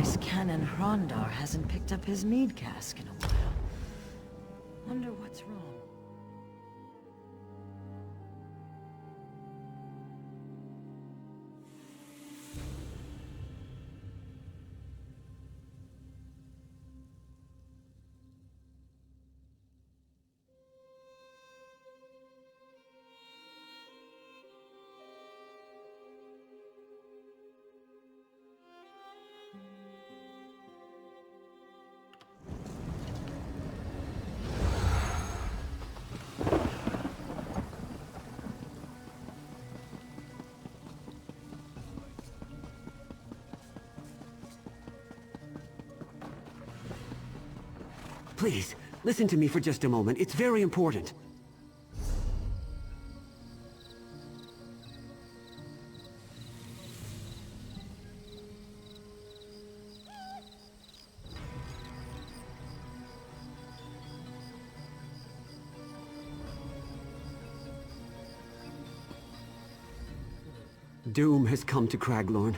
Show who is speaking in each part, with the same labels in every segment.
Speaker 1: Guess Canon Hrondar hasn't picked up his mead cask in a while. Wonder what's wrong.
Speaker 2: Please, listen to me for just a moment. It's very important. Doom has come to Craglorn.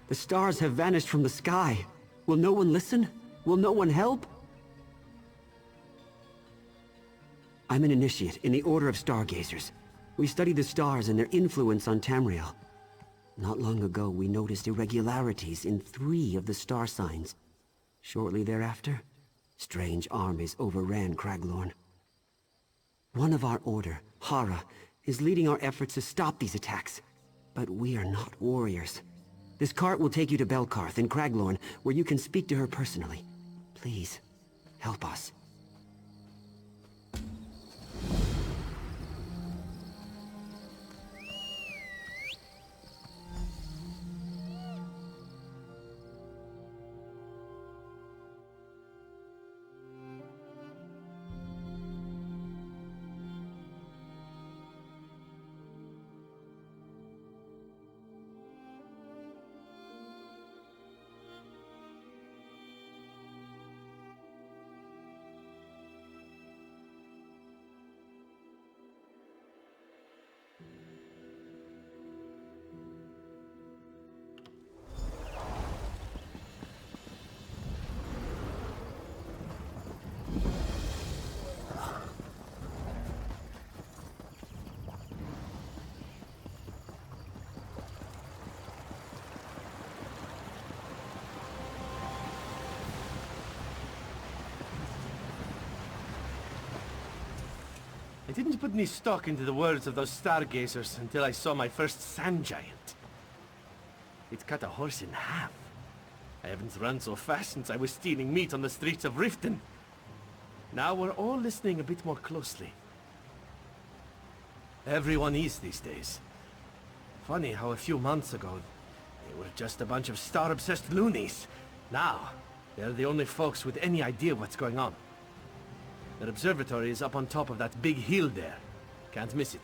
Speaker 2: The stars have vanished from the sky. Will no one listen? Will no one help? I'm an initiate in the Order of Stargazers. We study the stars and their influence on Tamriel. Not long ago, we noticed irregularities in 3 of the star signs. Shortly thereafter, strange armies overran Craglorn. One of our order, Hara, is leading our efforts to stop these attacks. But we are not warriors. This cart will take you to Belkarth in Craglorn, where you can speak to her personally. Please, help us.
Speaker 3: I didn't put any stock into the words of those stargazers until I saw my first sand giant. It cut a horse in half. I haven't run so fast since I was stealing meat on the streets of Riften. Now we're all listening a bit more closely. Everyone is these days. Funny how a few months ago, they were just a bunch of star-obsessed loonies. Now, they're the only folks with any idea what's going on. Their observatory is up on top of that big hill there. Can't miss it.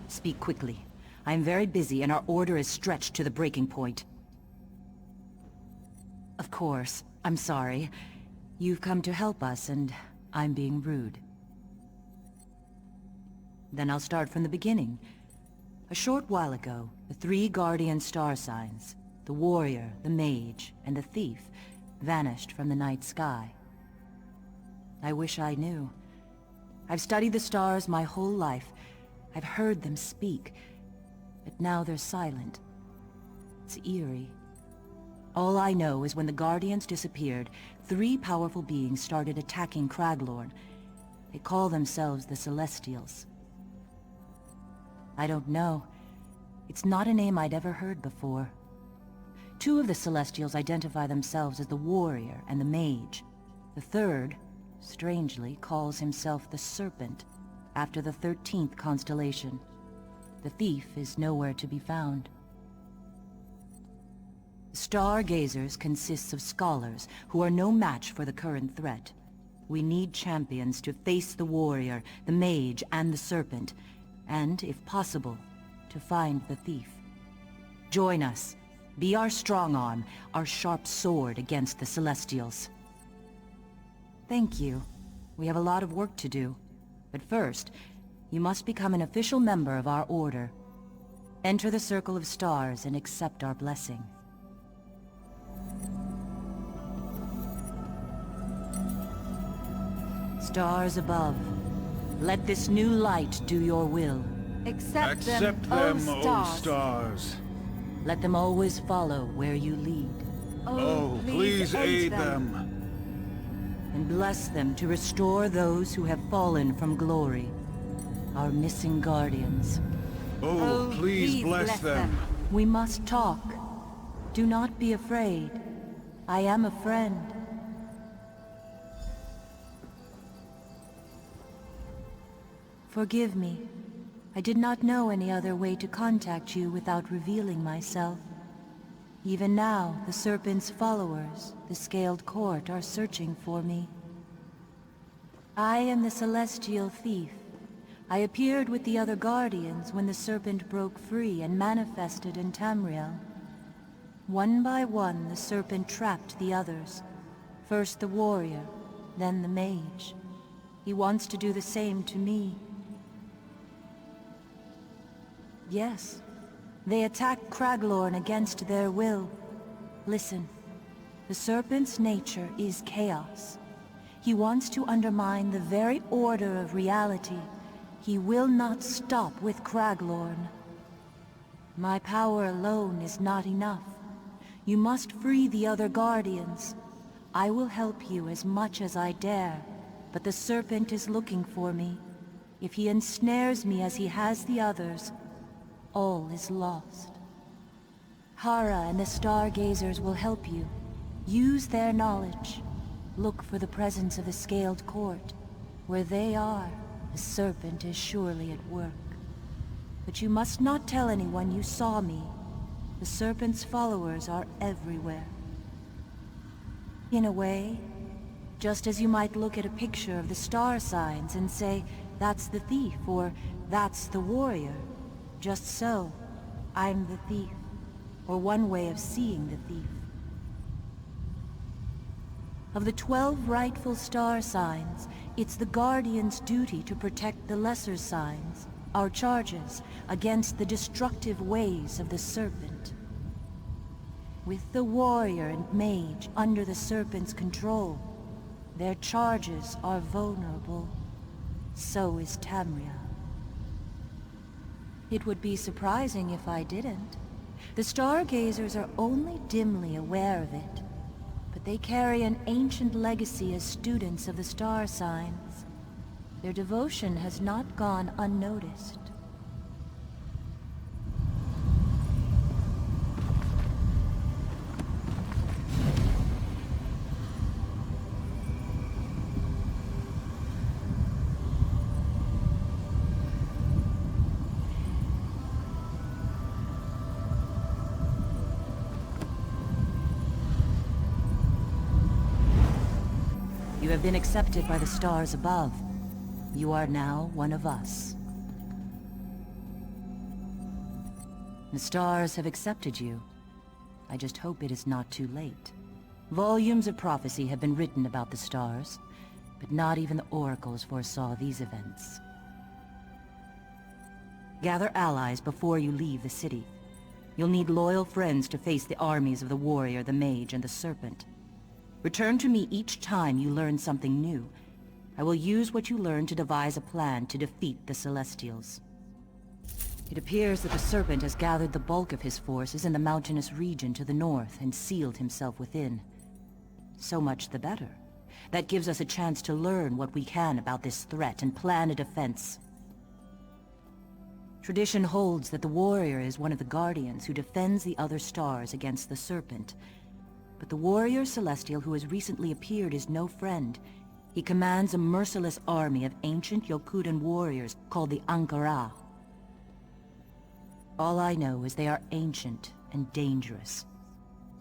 Speaker 1: Speak quickly. I am very busy and our order is stretched to the breaking point. Of course, I'm sorry. You've come to help us and I'm being rude. Then I'll start from the beginning. A short while ago, the 3 guardian star signs, the warrior, the mage, and the thief, vanished from the night sky. I wish I knew. I've studied the stars my whole life. I've heard them speak, but now they're silent. It's eerie. All I know is when the Guardians disappeared, 3 powerful beings started attacking Craglorn. They call themselves the Celestials. I don't know. It's not a name I'd ever heard before. 2 of the Celestials identify themselves as the Warrior and the Mage. The third, strangely, calls himself the Serpent, after the 13th constellation. The thief is nowhere to be found. Stargazers consists of scholars who are no match for the current threat. We need champions to face the warrior, the mage, and the serpent, and, if possible, to find the thief. Join us. Be our strong arm, our sharp sword against the Celestials. Thank you. We have a lot of work to do. But first, you must become an official member of our order. Enter the Circle of Stars and accept our blessing. Stars above, let this new light do your will.
Speaker 4: Accept them, O stars.
Speaker 5: stars.
Speaker 1: Let them always follow where you lead.
Speaker 5: Oh, please aid them.
Speaker 1: And bless them to restore those who have fallen from glory, our missing guardians.
Speaker 5: Oh, please bless them.
Speaker 1: We must talk. Do not be afraid. I am a friend. Forgive me. I did not know any other way to contact you without revealing myself. Even now, the Serpent's followers, the Scaled Court, are searching for me. I am the Celestial Thief. I appeared with the other Guardians when the Serpent broke free and manifested in Tamriel. One by one, the Serpent trapped the others. First the warrior, then the mage. He wants to do the same to me. Yes. They attacked Craglorn against their will. Listen, the Serpent's nature is chaos. He wants to undermine the very order of reality. He will not stop with Craglorn. My power alone is not enough. You must free the other Guardians. I will help you as much as I dare, but the Serpent is looking for me. If he ensnares me as he has the others, all is lost. Hara and the Stargazers will help you. Use their knowledge. Look for the presence of the Scaled Court. Where they are, the Serpent is surely at work. But you must not tell anyone you saw me. The Serpent's followers are everywhere. In a way, just as you might look at a picture of the star signs and say, that's the thief, or that's the warrior. Just so, I'm the thief, or one way of seeing the thief. Of the 12 rightful star signs, it's the Guardian's duty to protect the lesser signs, our charges, against the destructive ways of the Serpent. With the warrior and mage under the Serpent's control, their charges are vulnerable. So is Tamriel. It would be surprising if I didn't. The Stargazers are only dimly aware of it, but they carry an ancient legacy as students of the star signs. Their devotion has not gone unnoticed. You have been accepted by the stars above. You are now one of us. The stars have accepted you. I just hope it is not too late. Volumes of prophecy have been written about the stars, but not even the oracles foresaw these events. Gather allies before you leave the city. You'll need loyal friends to face the armies of the warrior, the mage, and the serpent. Return to me each time you learn something new. I will use what you learn to devise a plan to defeat the Celestials. It appears that the Serpent has gathered the bulk of his forces in the mountainous region to the north and sealed himself within. So much the better. That gives us a chance to learn what we can about this threat and plan a defense. Tradition holds that the warrior is one of the guardians who defends the other stars against the Serpent. But the warrior celestial who has recently appeared is no friend. He commands a merciless army of ancient Yokudan warriors called the Ankara. All I know is they are ancient and dangerous.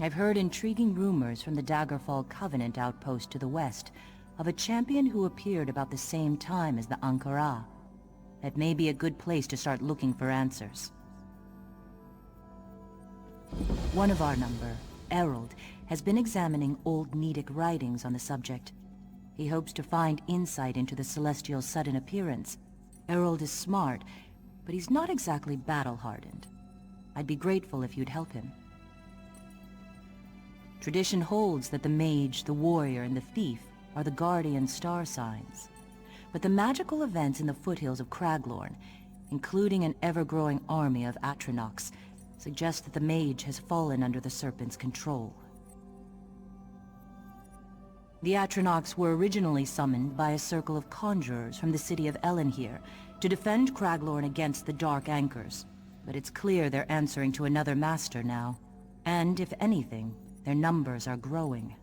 Speaker 1: I've heard intriguing rumors from the Daggerfall Covenant outpost to the west of a champion who appeared about the same time as the Ankara. That may be a good place to start looking for answers. One of our number, Errol, has been examining old Nedic writings on the subject. He hopes to find insight into the Celestial's sudden appearance. Errol is smart, but he's not exactly battle-hardened. I'd be grateful if you'd help him. Tradition holds that the mage, the warrior, and the thief are the guardian star signs. But the magical events in the foothills of Craglorn, including an ever-growing army of Atronachs, suggest that the mage has fallen under the Serpent's control. The Atronachs were originally summoned by a circle of conjurers from the city of Ebonheart to defend Craglorn against the Dark Anchors, but it's clear they're answering to another master now. And, if anything, their numbers are growing.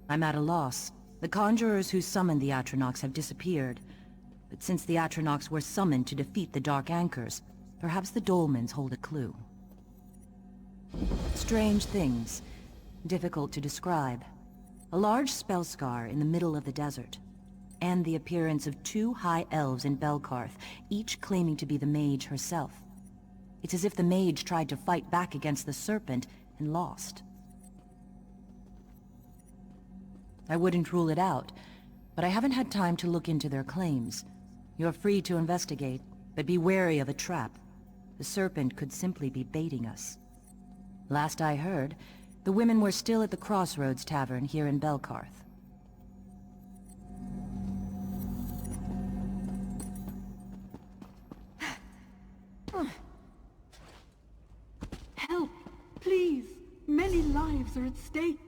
Speaker 1: I'm at a loss. The conjurers who summoned the Atronachs have disappeared, but since the Atronachs were summoned to defeat the Dark Anchors, perhaps the Dolmens hold a clue. Strange things, difficult to describe. A large spell scar in the middle of the desert, and the appearance of 2 high elves in Belkarth, each claiming to be the mage herself. It's as if the mage tried to fight back against the Serpent and lost. I wouldn't rule it out, but I haven't had time to look into their claims. You're free to investigate, but be wary of a trap. The Serpent could simply be baiting us. Last I heard, the women were still at the Crossroads Tavern here in Belkarth.
Speaker 6: Help! Please! Many lives are at stake!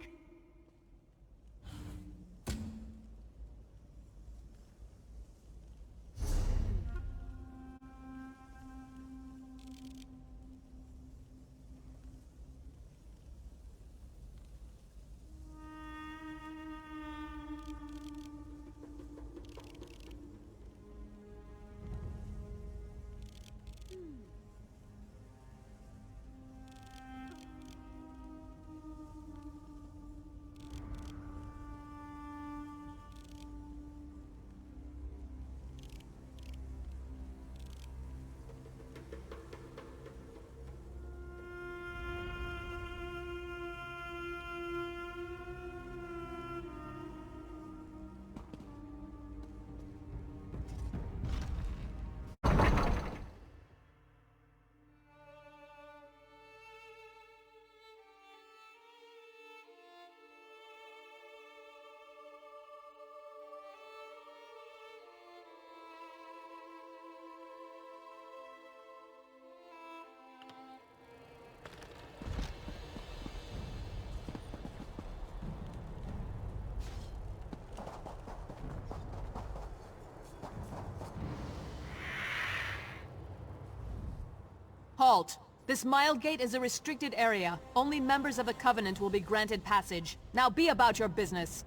Speaker 7: Halt! This mile gate is a restricted area. Only members of the Covenant will be granted passage. Now be about your business.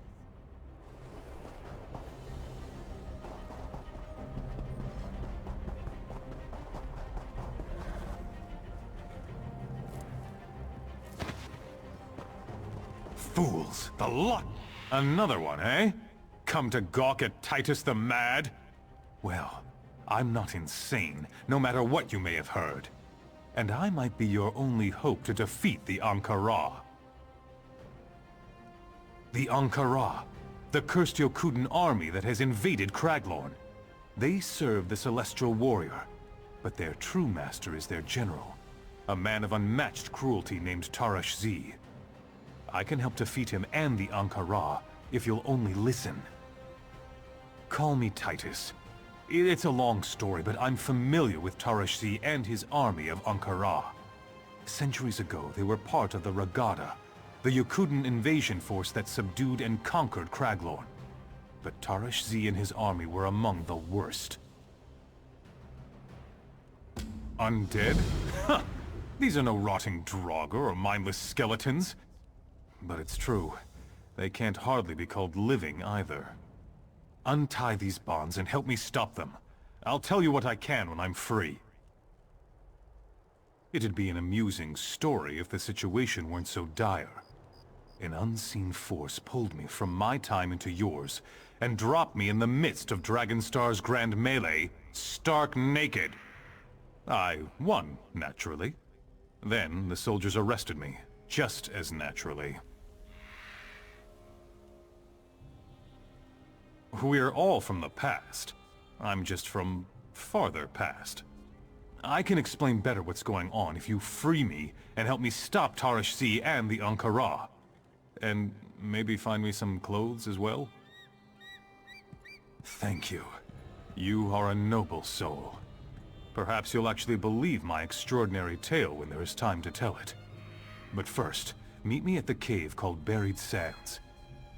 Speaker 5: Fools, the lot! Another one, eh? Come to gawk at Titus the Mad? Well, I'm not insane, no matter what you may have heard. And I might be your only hope to defeat the Ankara. The Ankara, the cursed Yokudan army that has invaded Craglorn. They serve the Celestial Warrior, but their true master is their general, a man of unmatched cruelty named Tarash Z. I can help defeat him and the Ankara, if you'll only listen. Call me Titus. It's a long story, but I'm familiar with Tarash Z and his army of Ankara. Centuries ago, they were part of the Ragada, the Yokudan invasion force that subdued and conquered Craglorn. But Tarash Z and his army were among the worst. Undead? Huh! These are no rotting Draugr or mindless skeletons. But it's true. They can't hardly be called living either. Untie these bonds and help me stop them. I'll tell you what I can when I'm free. It'd be an amusing story if the situation weren't so dire. An unseen force pulled me from my time into yours, and dropped me in the midst of Dragonstar's grand melee, stark naked. I won, naturally. Then the soldiers arrested me, just as naturally. We're all from the past. I'm just from farther past. I can explain better what's going on if you free me and help me stop Tarish Z and the Ankara. And maybe find me some clothes as well? Thank you. You are a noble soul. Perhaps you'll actually believe my extraordinary tale when there is time to tell it. But first, meet me at the cave called Buried Sands.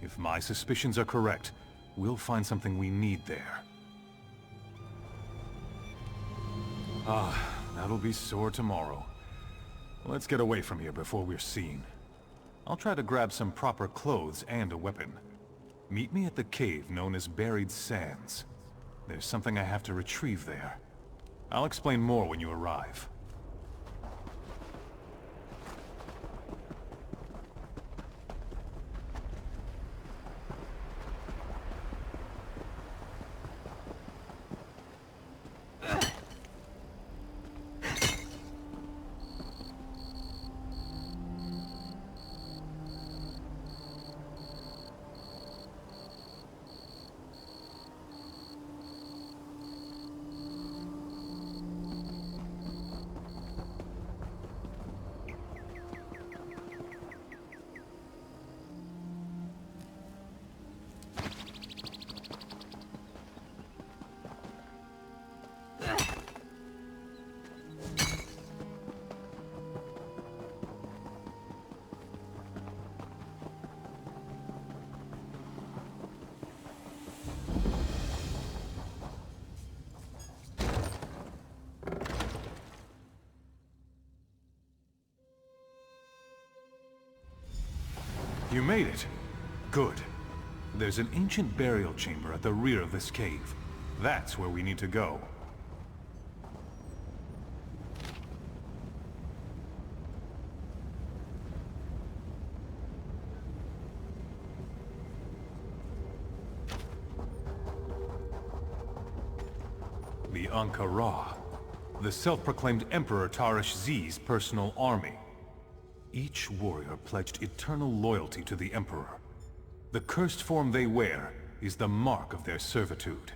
Speaker 5: If my suspicions are correct, we'll find something we need there. That'll be sore tomorrow. Let's get away from here before we're seen. I'll try to grab some proper clothes and a weapon. Meet me at the cave known as Buried Sands. There's something I have to retrieve there. I'll explain more when you arrive. You made it. Good. There's an ancient burial chamber at the rear of this cave. That's where we need to go. The Ankara, the self-proclaimed Emperor Tarish Z's personal army. Each warrior pledged eternal loyalty to the Emperor. The cursed form they wear is the mark of their servitude.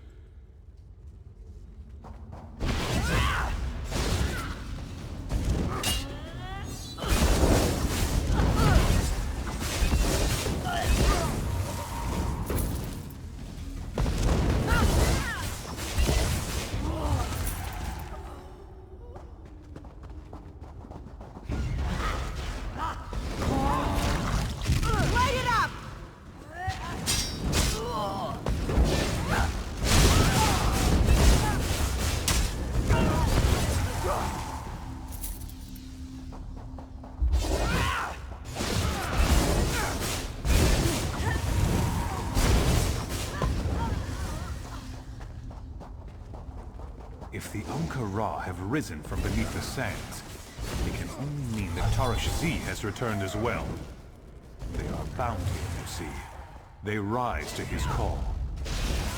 Speaker 5: If the Ankara have risen from beneath the sands, it can only mean that Tarish Z has returned as well. They are bound to him, you see. They rise to his call.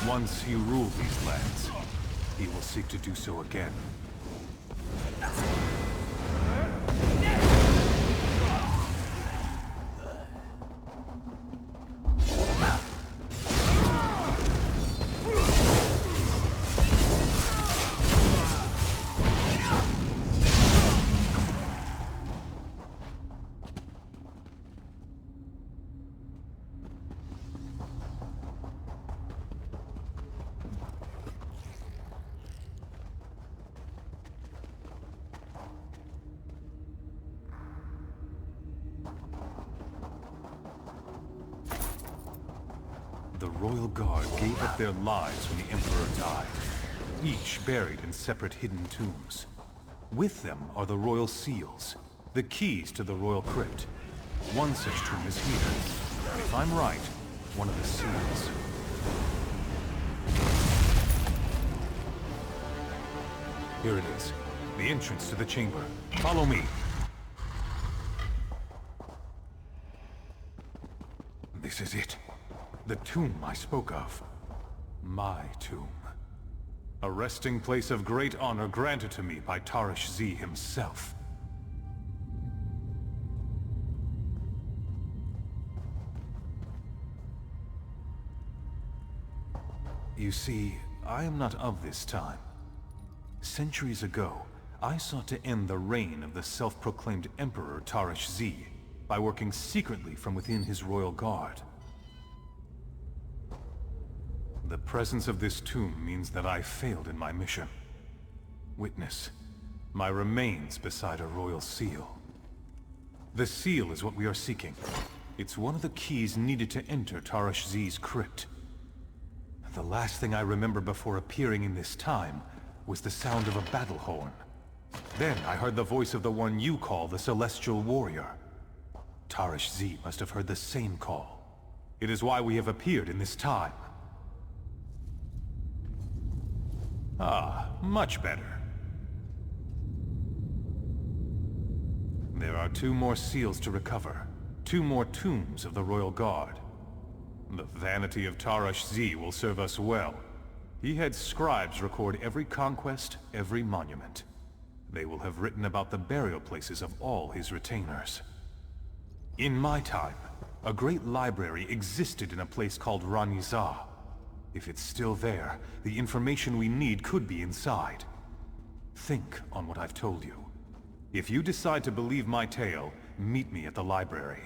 Speaker 5: Once he ruled these lands, he will seek to do so again. The Royal Guard gave up their lives when the Emperor died, each buried in separate hidden tombs. With them are the Royal Seals, the keys to the Royal Crypt. One such tomb is here. If I'm right, one of the seals. Here it is. The entrance to the chamber. Follow me. This is it. The tomb I spoke of. My tomb. A resting place of great honor granted to me by Tarish Z himself. You see, I am not of this time. Centuries ago, I sought to end the reign of the self-proclaimed Emperor Tarish Z by working secretly from within his royal guard. The presence of this tomb means that I failed in my mission. Witness, my remains beside a royal seal. The seal is what we are seeking. It's one of the keys needed to enter Tarish Z's crypt. The last thing I remember before appearing in this time was the sound of a battle horn. Then I heard the voice of the one you call the Celestial Warrior. Tarish Z must have heard the same call. It is why we have appeared in this time. Ah, much better. There are 2 more seals to recover. 2 more tombs of the Royal Guard. The vanity of Tarish Z will serve us well. He had scribes record every conquest, every monument. They will have written about the burial places of all his retainers. In my time, a great library existed in a place called Ranizah. If it's still there, the information we need could be inside. Think on what I've told you. If you decide to believe my tale, meet me at the library.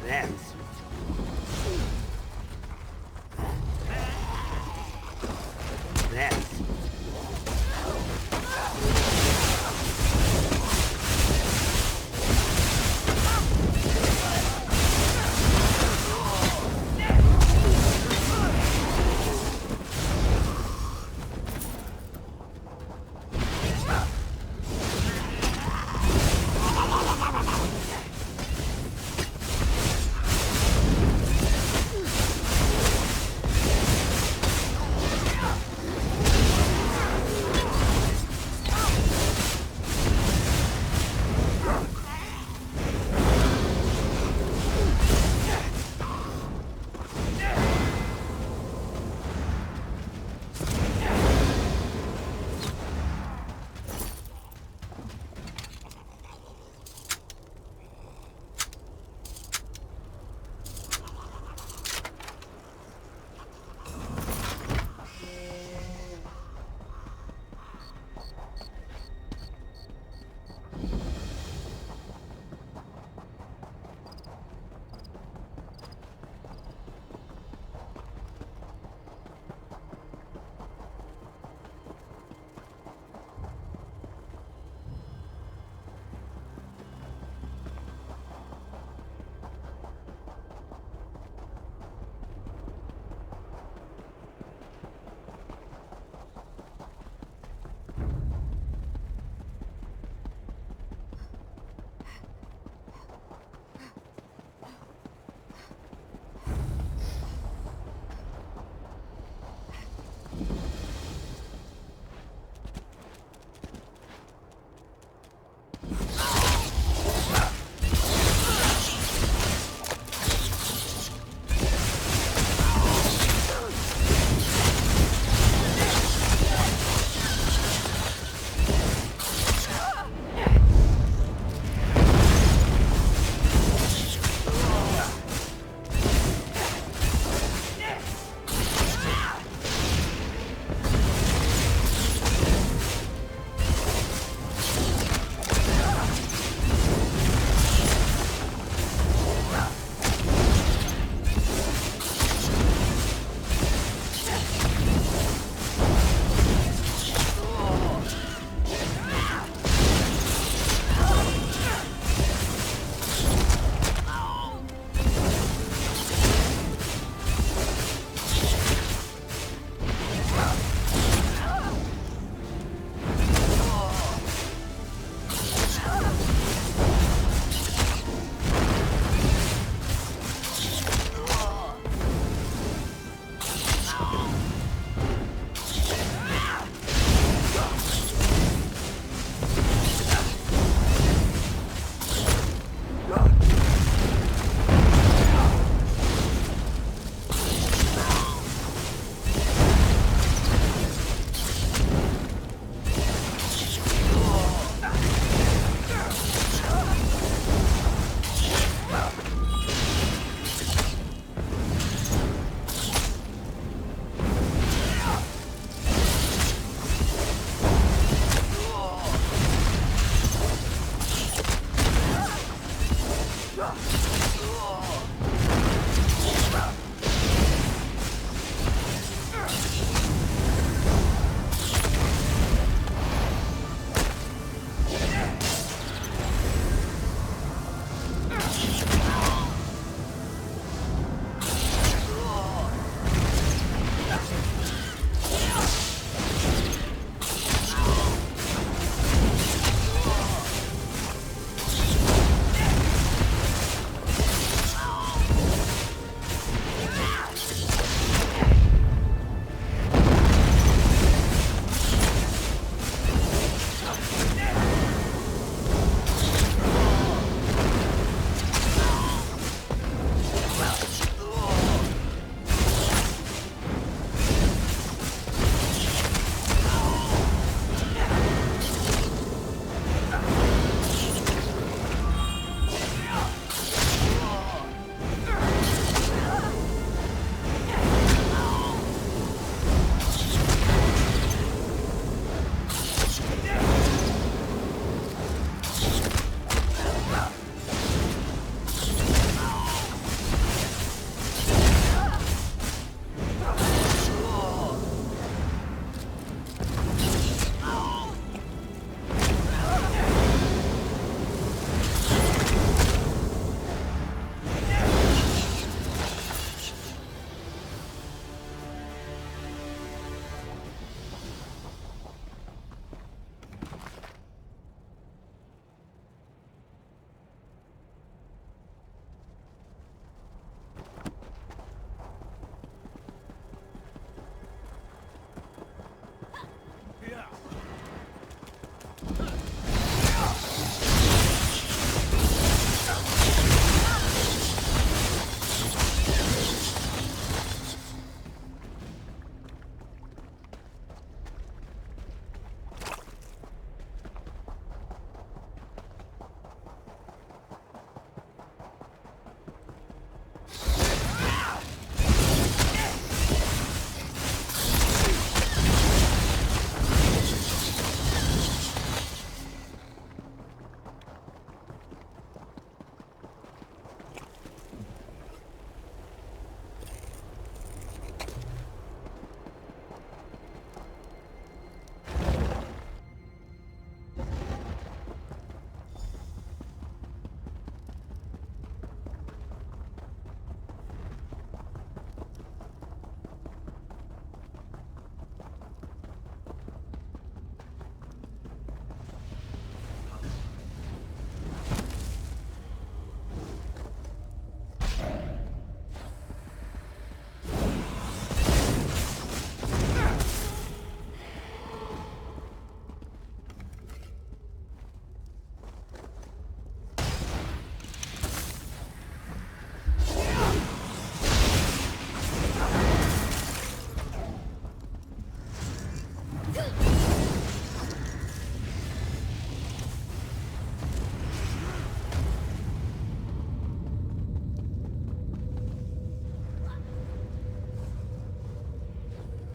Speaker 2: That's... That's...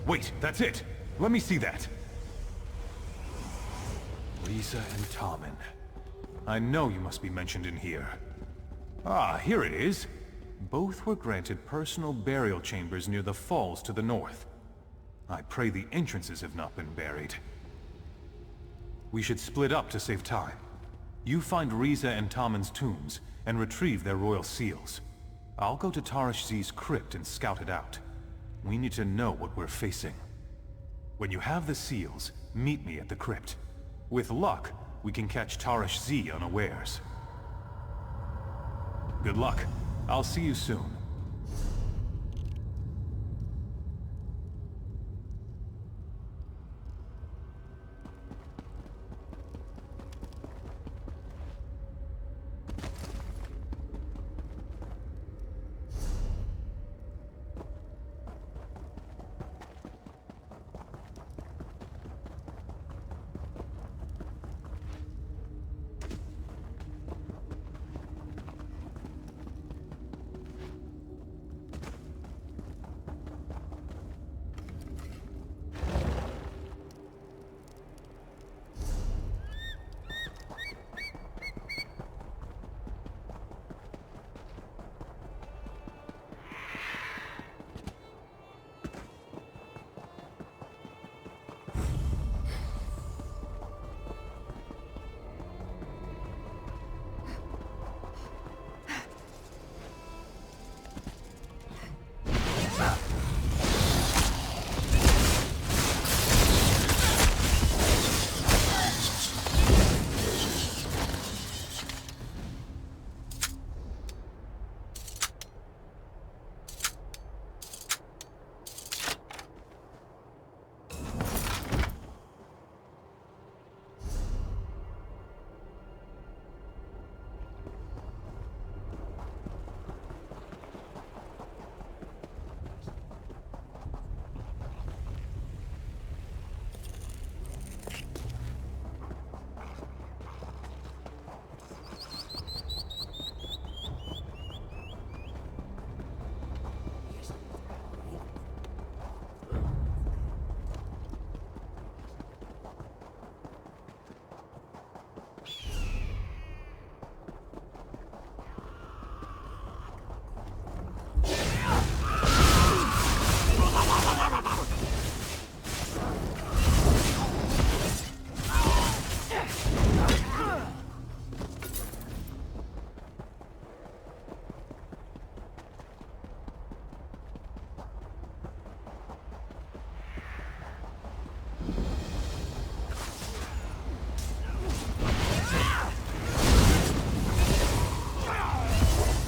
Speaker 5: Wait, that's it! Let me see that! Risa and Tommen. I know you must be mentioned in here. Ah, here it is! Both were granted personal burial chambers near the falls to the north. I pray the entrances have not been buried. We should split up to save time. You find Risa and Tommen's tombs, and retrieve their royal seals. I'll go to Tarish Z's crypt and scout it out. We need to know what we're facing. When you have the seals, meet me at the crypt. With luck, we can catch Tarish Z unawares. Good luck. I'll see you soon.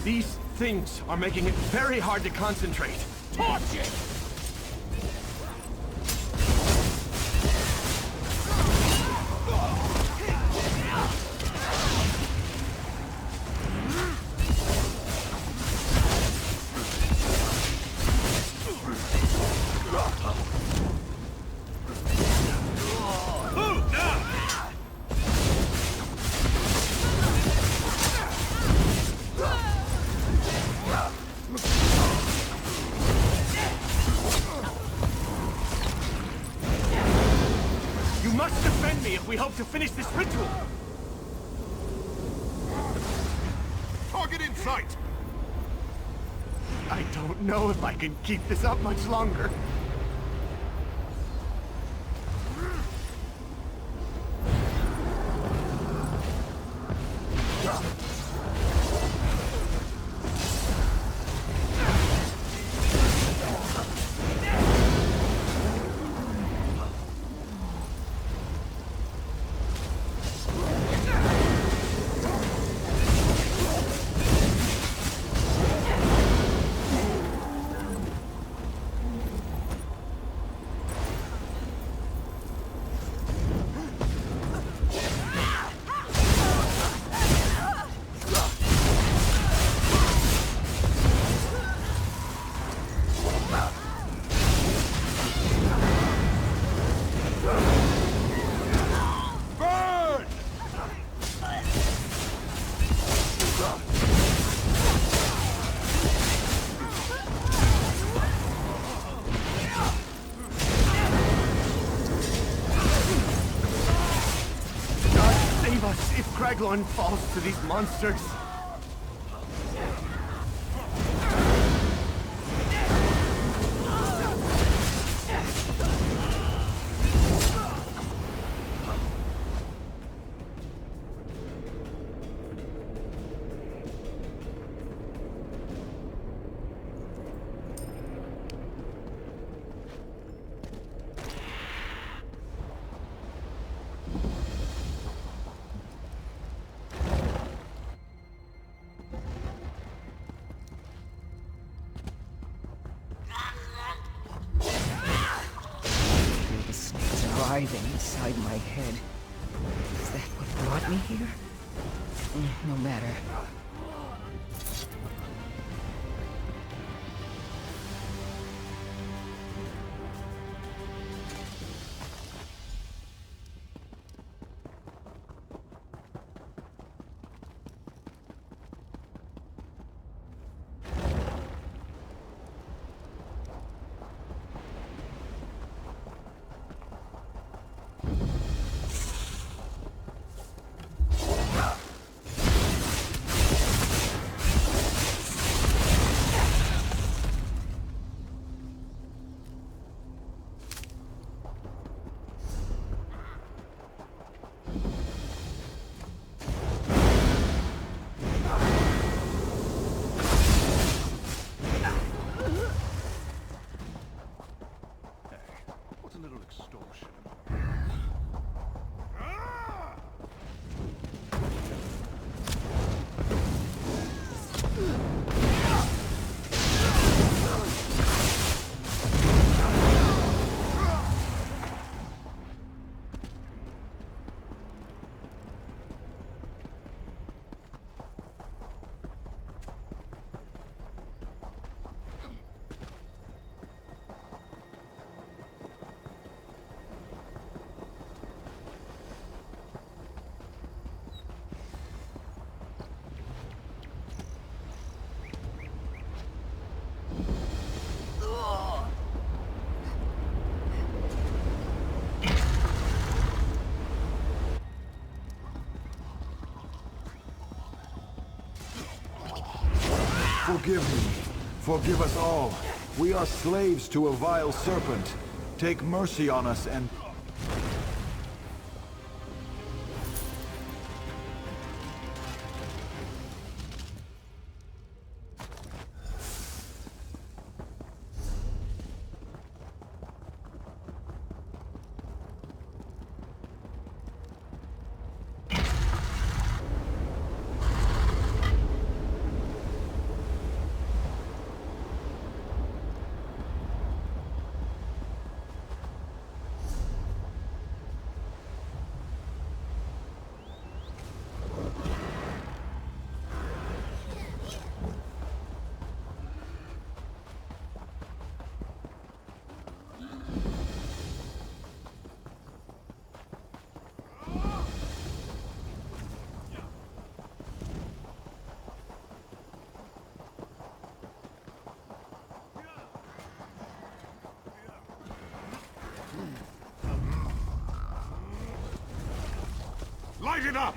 Speaker 3: These things are making it very hard to concentrate. Torch it! We hope to finish this ritual!
Speaker 8: Target in sight!
Speaker 3: I don't know if I can keep this up much longer. Craglorn falls to these monsters.
Speaker 9: Writhing inside my head. Is that what brought me here? No matter.
Speaker 8: Forgive me. Forgive us all. We are slaves to a vile serpent. Take mercy on us and... Light it up!